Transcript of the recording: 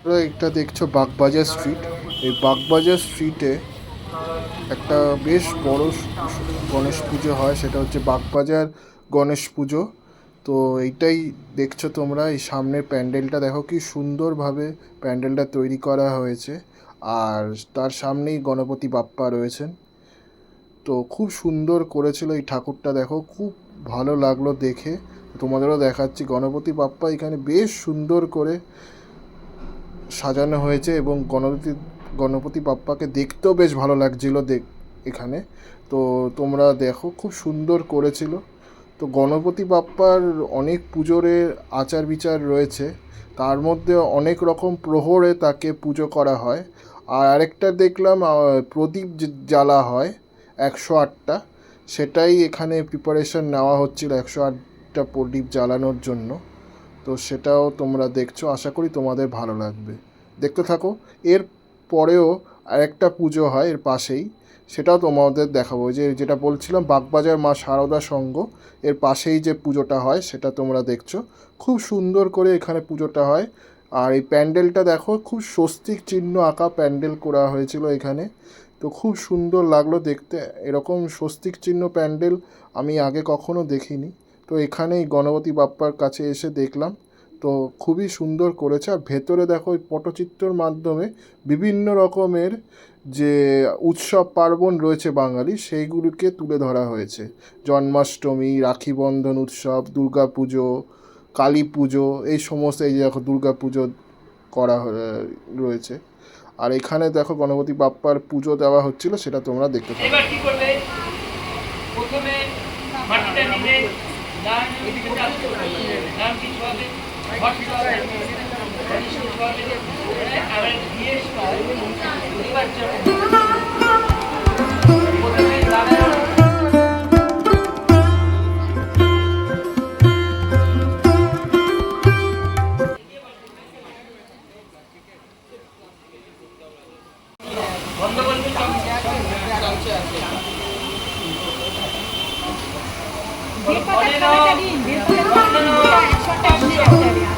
তোমরা এটা দেখছো বাগবাজার স্ট্রিট। এই বাগবাজার স্ট্রিটে একটা বেশ বড় গণেশ পুজো হয়, সেটা হচ্ছে বাগবাজার গণেশ পুজো। তো এইটাই দেখছো তোমরা, এই সামনের প্যান্ডেলটা দেখো কি সুন্দরভাবে প্যান্ডেলটা তৈরি করা হয়েছে। আর তার সামনেই গণপতি বাপ্পা রয়েছেন। তো খুব সুন্দর করেছিল এই ঠাকুরটা, দেখো খুব ভালো লাগলো দেখে। তোমাদেরও দেখাচ্ছি, গণপতি বাপ্পা এখানে বেশ সুন্দর করে সাজানো হয়েছে এবং গণপতি বাপ্পাকে দেখতেও বেশ ভালো লাগছিল এখানে। তো তোমরা দেখো খুব সুন্দর করেছিল। তো গণপতি বাপ্পার অনেক পুজোরে আচার বিচার রয়েছে, তার মধ্যে অনেক রকম প্রহরে তাকে পুজো করা হয়। আর আরেকটা দেখলাম প্রদীপ জ্বালা হয় 108টা, সেটাই এখানে প্রিপারেশন নেওয়া হচ্ছিল 108টা প্রদীপ জ্বালানোর জন্য। তো সেটাও তোমরা দেখছো, আশা করি তোমাদের ভালো লাগবে, দেখতে থাকো। এর পরেও আরেকটা পুজো হয় এর পাশেই, সেটাও তোমাদের দেখাবো। যেটা বলছিলাম বাগবাজার মা শারদা সংঘ, এর পাশেই যে পুজোটা হয় সেটা তোমরা দেখছো। খুব সুন্দর করে এখানে পুজোটা হয়। আর এই প্যান্ডেলটা দেখো, খুব স্বস্তিক চিহ্ন আঁকা প্যান্ডেল করা হয়েছিল এখানে। তো খুব সুন্দর লাগলো দেখতে, এরকম স্বস্তিক চিহ্ন প্যান্ডেল আমি আগে কখনো দেখিনি। তো এখানেই গণপতি বাপ্পার কাছে এসে দেখলাম। তো খুবই সুন্দর করেছে। আর ভেতরে দেখো ওই পটচিত্রর মাধ্যমে বিভিন্ন রকমের যে উৎসব পার্বণ রয়েছে বাঙালি, সেইগুলিকে তুলে ধরা হয়েছে। জন্মাষ্টমী, রাখি বন্ধন উৎসব, দুর্গা পুজো, কালী পুজো, এই সমস্ত, এই যে দেখো দুর্গা পুজো করা রয়েছে। আর এখানে দেখো গণপতি বাপ্পার পুজো দেওয়া হচ্ছিল, সেটা তোমরা দেখতে পাবে। এবার কি করবে? প্রথমে মাটিটা নিবে, ডান দিকে চালতে হবে, ডান দিকে হবে, ঘর হবে, আবার দিয়ে এবার প্রথমে ডানের বন্ধ করবে, চলছে আছে। যে কথা দিন, যে কথা 100টা